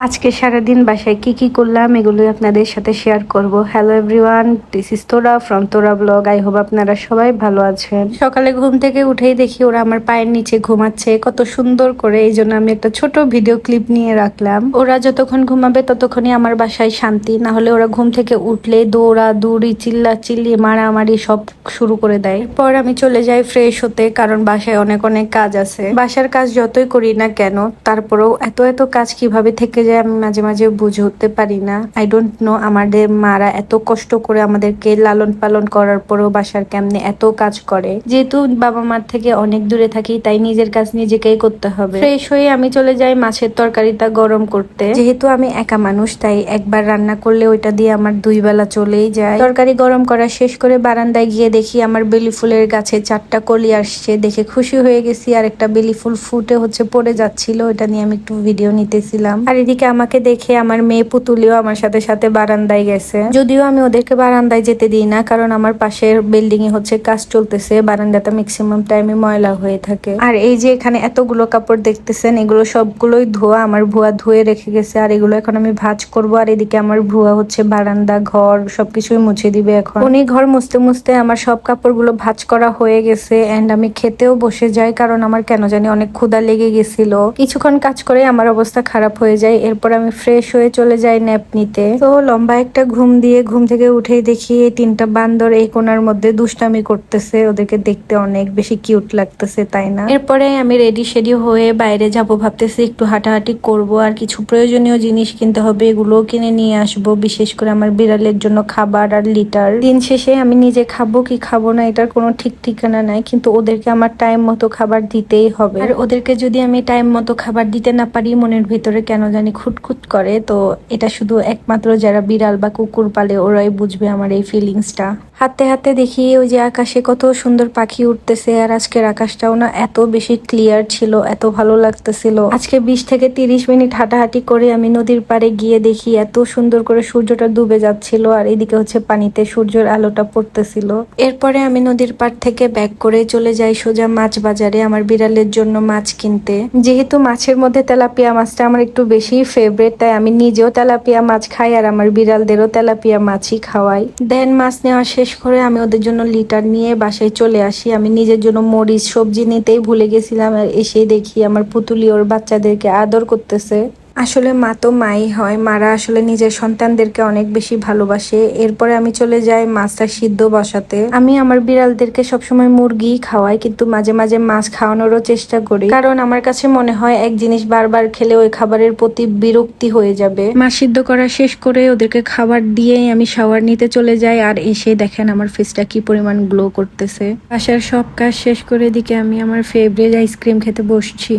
আজকে সারাদিন বাসায় কি করলাম এগুলো আপনাদের সাথে শেয়ার করব। হ্যালো এভরিওয়ান, দিস ইজ তোরা ফ্রম তোরা ব্লগ। আই হোপ আপনারা সবাই ভালো আছেন। সকালে ঘুম থেকে উঠেই দেখি ওরা আমার পায়ের নিচে ঘুমাচ্ছে কত সুন্দর করে, এই জন্য আমি একটা ছোট ভিডিও ক্লিপ নিয়ে রাখলাম। ওরা যতক্ষণ ঘুমাবে ততক্ষণই আমার বাসায় শান্তি, না হলে ওরা ঘুম থেকে উঠলে দৌড়া দৌড়ি চিল্লা চিল্লি মারামারি সব শুরু করে দেয়। এরপর আমি চলে যাই ফ্রেশ হতে, কারণ বাসায় অনেক কাজ আছে। বাসার কাজ যতই করি না কেন তারপরেও এত কাজ কিভাবে থেকে আমি মাঝে মাঝে বুঝে উঠতে পারি না। আই ডোন্ট নো আমাদের মারা এত কষ্ট করে আমাদেরকে লালন পালন করার পরেও বাসার কেমনে এত কাজ করে। যেহেতু বাবা মার থেকে অনেক দূরে থাকি তাই নিজের কাজ নিজেকেই করতে হবে। ফ্রেশ হয়ে আমি চলে যাই মাছের তরকারিটা গরম করতে। যেহেতু আমি একা মানুষ তাই একবার রান্না করলে ওইটা দিয়ে আমার 2 বেলা চলেই যায়। তরকারি গরম করা শেষ করে বারান্দায় গিয়ে দেখি আমার বেলি ফুলের গাছে 4টা কলি আসছে, দেখে খুশি হয়ে গেছি। আর একটা বেলি ফুল ফুটে পড়ে যাচ্ছিল, ওটা নিয়ে আমি একটু ভিডিও নিতেছিলাম। আর এদিকে আমাকে দেখে আমার মেয়ে পুতুলিও আমার সাথে সাথে বারান্দায় গেছে। যদিও আমি ওদেরকে বারান্দায় যেতে দিই না, কারণ আমার পাশের বিল্ডিং এ কাজ চলতেছে। বারান্দাটা ম্যাক্সিমাম টাইমে ময়লা হয়ে থাকে। আর এই যে এখানে এতগুলো কাপড় দেখতেছেন, এগুলো সবগুলোই ধোয়া। আমার ভুয়া ধুয়ে রেখে গেছে, আর এগুলো এখন আমি ভাঁজ করব। আর এদিকে আমার ভুয়া বারান্দা ঘর সবকিছুই মুছে দিবে এখন। উনি ঘর মুছতে মুছতে আমার সব কাপড়গুলো ভাঁজ করা হয়ে গেছে। এন্ড আমি খেতেও বসে যাই, কারণ আমার কেন জানি অনেক ক্ষুধা লেগে গেছিল। কিছুক্ষণ কাজ করে আমার অবস্থা খারাপ হয়ে যায়। এরপর আমি ফ্রেশ হয়ে চলে যাই ন্যাপ নিতে। তো লম্বা একটা ঘুম দিয়ে ঘুম থেকে উঠেই দেখি এই 3টা বান্দর এই কোণার মধ্যে দুষ্টামি করতেছে। ওদেরকে দেখতে অনেক বেশি কিউট লাগতেছে, তাই না? এরপরে আমি রেডি শেডি হয়ে বাইরে যাব ভাবতেছি, একটু হাঁটাহাঁটি করব। আর কিছু প্রয়োজনীয় জিনিস কিনতে হবে, এগুলোও কিনে নিয়ে আসবো। বিশেষ করে আমার বিড়ালের জন্য খাবার আর লিটার। দিন শেষে আমি নিজে খাবো কি খাবো না এটার কোনো ঠিক ঠিকানা নাই, কিন্তু ওদেরকে আমার টাইম মতো খাবার দিতেই হবে। আর ওদেরকে যদি আমি টাইম মতো খাবার দিতে না পারি মনের ভিতরে কেন জানি খুঁতখুত করে। তো এটা শুধু একমাত্র যারা বিড়াল বা কুকুর পালে ওরাই বুঝবে আমার এই ফিলিংসটা। হাঁটতে হাঁটতে দেখি ওই যে আকাশে কত সুন্দর পাখি উঠতেছে। আর আজকের আকাশটাও না এত বেশি ক্লিয়ার ছিল, এত ভালো লাগতেছিল। আজকে 20 থেকে 30 মিনিট হাঁটাহাঁটি করে আমি নদীর পাড়ে গিয়ে দেখি এত সুন্দর করে সূর্যটা ডুবে যাচ্ছিল, আর এদিকে পানিতে সূর্যের আলোটা পড়তেছিল। এরপরে আমি নদীর পাড় থেকে ব্যাক করে চলে যাই সোজা মাছ বাজারে আমার বিড়ালের জন্য মাছ কিনতে। যেহেতু মাছের মধ্যে তেলাপিয়া মাছটা আমার একটু বেশি ফেভারিট, তাই আমি নিজেও তেলাপিয়া মাছ খাই আর আমার বিড়ালদেরও তেলাপিয়া মাছই খাওয়াই। দেন মাছ নেওয়া শেষ করে আমি ওদের জন্য লিটার নিয়ে বাসায় চলে আসি। আমি নিজের জন্য মরিচ সবজি নিতেই ভুলে গেছিলাম, আর এসে দেখি আমার পুতুলি ওর বাচ্চাদেরকে আদর করতেছে। আসলে মা তো মাই হয়, মারা আসলে নিজের সন্তানদেরকে অনেক বেশি ভালোবাসে। এরপরে আমি চলে যাই মাছটা সিদ্ধ বসাতে। আমি আমার বিড়ালদেরকে সবসময় মুরগি খাওয়াই, কিন্তু মাঝে মাঝে মাছ খাওয়ানোরও চেষ্টা করি, কারণ আমার কাছে মনে হয় এক জিনিস বারবার খেলে ওই খাবারের প্রতি বিরক্তি হয়ে যাবে। মাছ সিদ্ধ করা শেষ করে ওদেরকে খাবার দিয়েই আমি শাওয়ার নিতে চলে যাই। আর এসে দেখেন আমার ফেসটা কি পরিমাণ গ্লো করতেছে। বাসার সব কাজ শেষ করে দিকে আমি আমার ফেভারিট আইসক্রিম খেতে বসছি।